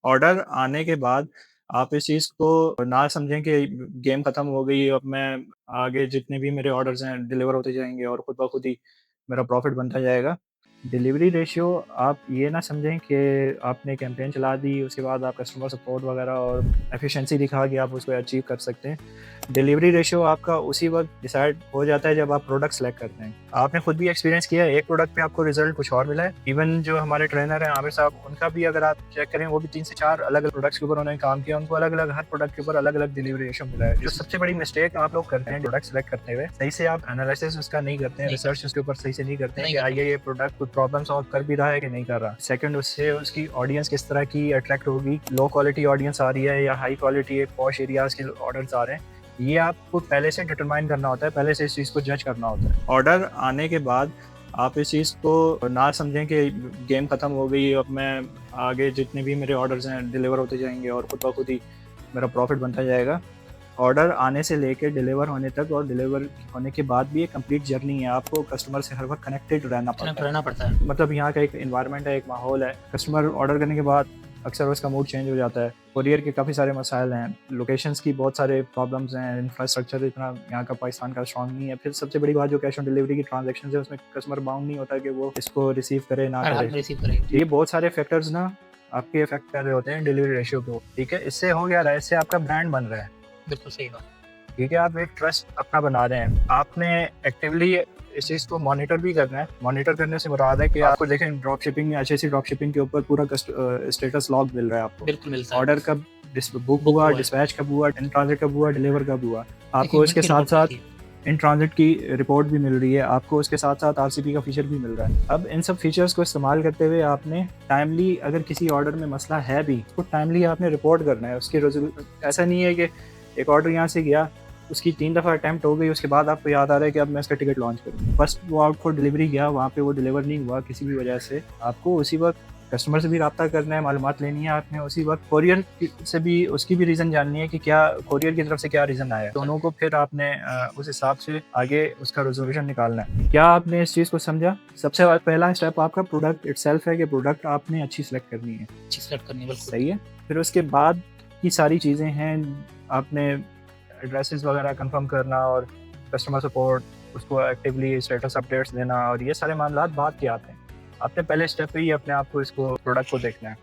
Order आने के बाद आप इस चीज़ को ना समझें कि गेम खत्म हो गई, अब मैं आगे जितने भी मेरे ऑर्डर्स हैं डिलीवर होते जाएँगे और खुद ब खुद ही मेरा प्रॉफ़िट बनता जाएगा। डिलीवरी रेशियो आप ये ना समझें कि आपने कैंपेन चला दी, उसके बाद आप कस्टमर सपोर्ट वगैरह और एफिशिएंसी दिखा के आप उसको अचीव कर सकते हैं। डिलीवरी रेशियो आपका उसी वक़्त डिसाइड हो जाता है जब आप प्रोडक्ट सेलेक्ट करते हैं। आपने खुद भी एक्सपीरियंस किया है, एक प्रोडक्ट पे आपको रिज़ल्ट कुछ और मिला है। इवन जो हमारे ट्रेनर हैं आमिर साहब, उनका भी अगर आप चेक करें, वो भी 3 से 4 अलग-अलग प्रोडक्ट्स के ऊपर उन्होंने काम किया, उनको अलग-अलग हर प्रोडक्ट के ऊपर अलग-अलग डिलीवरी रेशियो मिला है। जो सबसे बड़ी मिस्टेक आप लोग करते हैं प्रोडक्ट सेलेक्ट करते हुए, सही से आप एनालिसिस उसका नहीं करते हैं, रिसर्च उसके ऊपर सही से नहीं करते हैं कि आगे ये प्रोडक्ट कोई प्रॉब्लम सॉल्व कर भी रहा है कि नहीं कर रहा। सेकंड, उससे उसकी ऑडियंस किस तरह की अट्रैक्ट होगी, लो क्वालिटी ऑडियंस आ रही है या हाई क्वालिटी पॉश एरियाज़ के ऑर्डर्स आ रहे हैं। ये आपको पहले से डिटरमाइन करना होता है, पहले से इस चीज़ को जज करना होता है। ऑर्डर आने के बाद आप इस चीज़ को ना समझें कि गेम खत्म हो गई, अब मैं आगे जितने भी मेरे ऑर्डर्स हैं डिलीवर होते जाएँगे और खुद ब खुद ही मेरा प्रॉफ़िट बनता जाएगा। ऑर्डर आने से लेके डिलीवर होने तक और डिलीवर होने के बाद भी एक कंप्लीट जर्नी है। आपको कस्टमर से हर वक़्त कनेक्टेड रहना पड़ता है। मतलब यहाँ का एक एनवायरनमेंट है, एक माहौल है। कस्टमर ऑर्डर करने के बाद अक्सर उसका मूड चेंज हो जाता है। कोरियर के काफ़ी सारे मसाइल हैं, लोकेशंस की बहुत सारे प्रॉब्लम्स हैं, इंफ्रास्ट्रक्चर इतना यहाँ का पाकिस्तान का स्ट्रॉन्ग नहीं है। फिर सबसे बड़ी बात जो कैश ऑन डिलीवरी की ट्रांज़ैक्शंस है, उसमें कस्टमर बाउंड नहीं होता कि वो इसको रिसीव करे ना करे। रिसीव करेंगे। ये बहुत सारे फैक्टर्स ना आपके इफ़ेक्ट कर रहे होते हैं डिलीवरी रेशियो को, ठीक है? इससे हो क्या रहा है, इससे आपका ब्रांड बन रहा है। बिल्कुल सही बात। ठीक है, आप एक ट्रस्ट अपना बना रहे हैं। आपने एक्टिवली इस चीज़ को मॉनिटर भी करना है। मॉनिटर करने से मुराद है कि आपको देखें ड्रॉप शिपिंग में अच्छी ड्रॉप शिपिंग के ऊपर पूरा स्टेटस लॉग मिल रहा है आपको। बिल्कुल मिलता है। ऑर्डर कब बुक हुआ, डिस्पैच कब हुआ, इन ट्रांजिट कब हुआ, डिलीवर कब हुआ। आपको इसके साथ-साथ इन ट्रांजिट की रिपोर्ट भी मिल रही है, आपको उसके साथ-साथ आरसीपी का फीचर भी मिल रहा है। अब इन सब फीचर्स को इस्तेमाल करते हुए आपने टाइमली, अगर किसी ऑर्डर में मसला है भी, तो टाइमली आपने रिपोर्ट करना है। उसकी ऐसा नहीं है कि एक ऑर्डर यहाँ से गया, उसकी 3 दफ़ा अटेम्प्ट हो गई, उसके बाद आपको याद आ रहा है कि अब मैं इसका टिकट लॉन्च करूँ। फर्स्ट वो आपको डिलीवरी गया, वहाँ पे वो डिलीवर नहीं हुआ किसी भी वजह से, आपको उसी वक़्त कस्टमर से भी राब्ता करना है, मालूमात लेनी है आपने, उसी वक़्त कोरियर से भी उसकी भी रीज़न जाननी है कि क्या कोरियर की तरफ से क्या रीज़न आया है। दोनों को फिर आपने उस हिसाब से आगे उसका रेज़ोल्यूशन निकालना है। क्या आपने इस चीज़ को समझा? सबसे पहला स्टेप आपका प्रोडक्ट इटसेल्फ है कि प्रोडक्ट आपने अच्छी सेलेक्ट करनी है। अच्छी सेलेक्ट करनी है, बिल्कुल। सही है? फिर उसके बाद की सारी चीज़ें हैं, आपने एड्रेसेस वगैरह कंफर्म करना और कस्टमर सपोर्ट, उसको एक्टिवली स्टेटस अपडेट्स देना, और ये सारे मामलात बाद के आते हैं। आपने पहले स्टेप पे ही अपने आप को इसको प्रोडक्ट को देखना है।